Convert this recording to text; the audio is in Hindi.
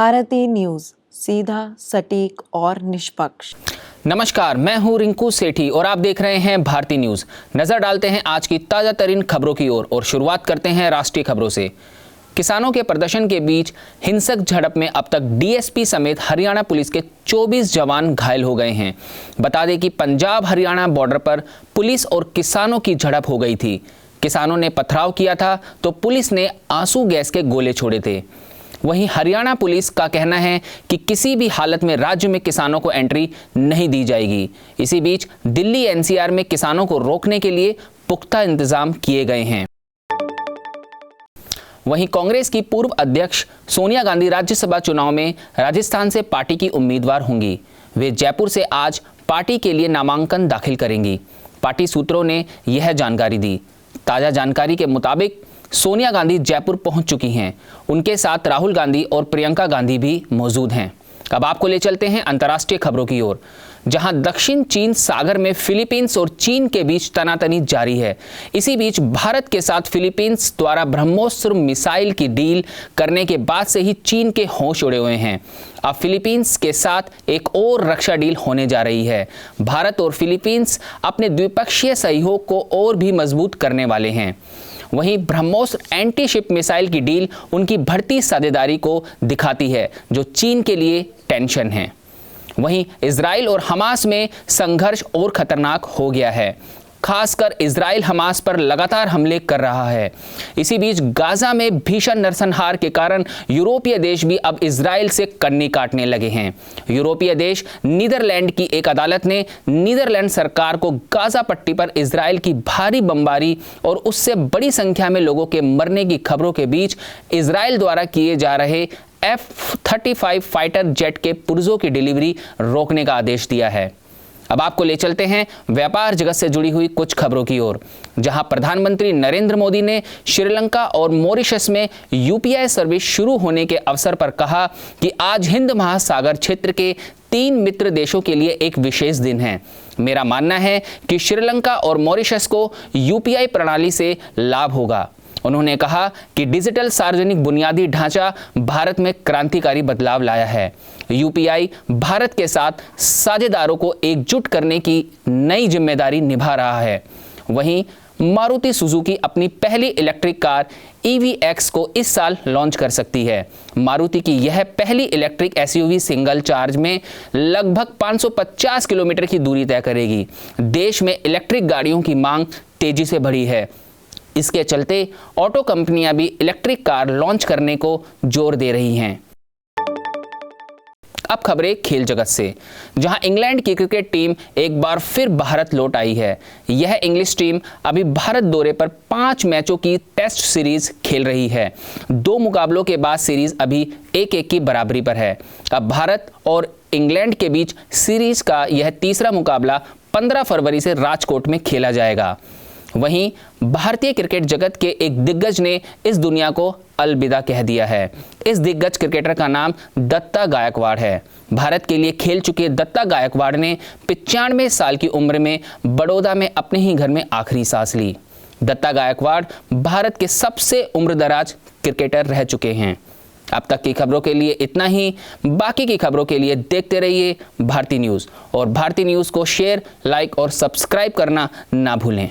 भारती न्यूज, सीधा, सटीक और निष्पक्ष। नमस्कार, मैं हूं रिंकू सेठी और आप देख रहे हैं भारती न्यूज। नजर डालते हैं आज की ताजा तरीन खबरों की ओर और शुरुआत करते हैं राष्ट्रीय खबरों से। किसानों के प्रदर्शन के बीच हिंसक झड़प में अब तक डीएसपी समेत हरियाणा पुलिस के 24 जवान घायल हो गए हैं। बता दें कि पंजाब हरियाणा बॉर्डर पर पुलिस और किसानों की झड़प हो गई थी। किसानों ने पथराव किया था तो पुलिस ने आंसू गैस के गोले छोड़े थे। वहीं हरियाणा पुलिस का कहना है कि किसी भी हालत में राज्य में किसानों को एंट्री नहीं दी जाएगी। इसी बीच दिल्ली एनसीआर में किसानों को रोकने के लिए पुख्ता इंतजाम किए गए हैं। वहीं कांग्रेस की पूर्व अध्यक्ष सोनिया गांधी राज्यसभा चुनाव में राजस्थान से पार्टी की उम्मीदवार होंगी। वे जयपुर से आज पार्टी के लिए नामांकन दाखिल करेंगी। पार्टी सूत्रों ने यह जानकारी दी। ताजा जानकारी के मुताबिक सोनिया गांधी जयपुर पहुंच चुकी हैं। उनके साथ राहुल गांधी और प्रियंका गांधी भी मौजूद हैं। अब आपको ले चलते हैं अंतर्राष्ट्रीय खबरों की ओर, जहां दक्षिण चीन सागर में फिलीपींस और चीन के बीच तनातनी जारी है। इसी बीच भारत के साथ फिलीपींस द्वारा ब्रह्मोस्त्र मिसाइल की डील करने के बाद से ही चीन के होश उड़े हुए हैं। अब फिलीपींस के साथ एक और रक्षा डील होने जा रही है। भारत और फिलीपींस अपने द्विपक्षीय सहयोग को और भी मजबूत करने वाले हैं। वहीं ब्रह्मोस्त्र एंटी शिप मिसाइल की डील उनकी बढ़ती साझेदारी को दिखाती है, जो चीन के लिए टेंशन है। वहीं इजराइल और हमास में संघर्ष और खतरनाक हो गया है। खासकर इजराइल हमास पर लगातार हमले कर रहा है। इसी बीच गाजा में भीषण नरसंहार के कारण यूरोपीय देश भी अब इजराइल से कन्नी काटने लगे हैं। यूरोपीय देश नीदरलैंड की एक अदालत ने नीदरलैंड सरकार को गाजा पट्टी पर इजराइल की भारी बमबारी और उससे बड़ी संख्या में लोगों के मरने की खबरों के बीच इजराइल द्वारा किए जा रहे F-35 फाइटर जेट के पुर्जों की डिलीवरी रोकने का आदेश दिया है। अब आपको ले चलते हैं व्यापार जगत से जुड़ी हुई कुछ खबरों की ओर, जहां प्रधानमंत्री नरेंद्र मोदी ने श्रीलंका और मॉरिशस में यूपीआई सर्विस शुरू होने के अवसर पर कहा कि आज हिंद महासागर क्षेत्र के 3 मित्र देशों के लिए एक विशेष दिन है। मेरा मानना है कि श्रीलंका और मॉरिशस को यूपीआई प्रणाली से लाभ होगा। उन्होंने कहा कि डिजिटल सार्वजनिक बुनियादी ढांचा भारत में क्रांतिकारी बदलाव लाया है। यूपीआई भारत के साथ साझेदारों को एकजुट करने की नई जिम्मेदारी निभा रहा है। वहीं मारुति सुजुकी अपनी पहली इलेक्ट्रिक कार EVX को इस साल लॉन्च कर सकती है। मारुति की यह पहली इलेक्ट्रिक SUV सिंगल चार्ज में लगभग 550 किलोमीटर की दूरी तय करेगी। देश में इलेक्ट्रिक गाड़ियों की मांग तेजी से बढ़ी है। इसके चलते ऑटो कंपनियां भी इलेक्ट्रिक कार लॉन्च करने को जोर दे रही हैं। अब खबरें खेल जगत से, जहां इंग्लैंड की क्रिकेट टीम एक बार फिर भारत लौट आई है। यह इंग्लिश टीम अभी भारत दौरे पर 5 मैचों की टेस्ट सीरीज खेल रही है। 2 मुकाबलों के बाद सीरीज अभी 1-1 की बराबरी पर है। अब भारत और इंग्लैंड के बीच सीरीज का यह तीसरा मुकाबला 15 फरवरी से राजकोट में खेला जाएगा। वहीं भारतीय क्रिकेट जगत के एक दिग्गज ने इस दुनिया को अलविदा कह दिया है। इस दिग्गज क्रिकेटर का नाम दत्ता गायकवाड़ है। भारत के लिए खेल चुके दत्ता गायकवाड़ ने 95 साल की उम्र में बड़ौदा में अपने ही घर में आखिरी सांस ली। दत्ता गायकवाड़ भारत के सबसे उम्रदराज क्रिकेटर रह चुके हैं। अब तक की खबरों के लिए इतना ही। बाकी की खबरों के लिए देखते रहिए भारती न्यूज़ और भारती न्यूज़ को शेयर, लाइक और सब्सक्राइब करना ना भूलें।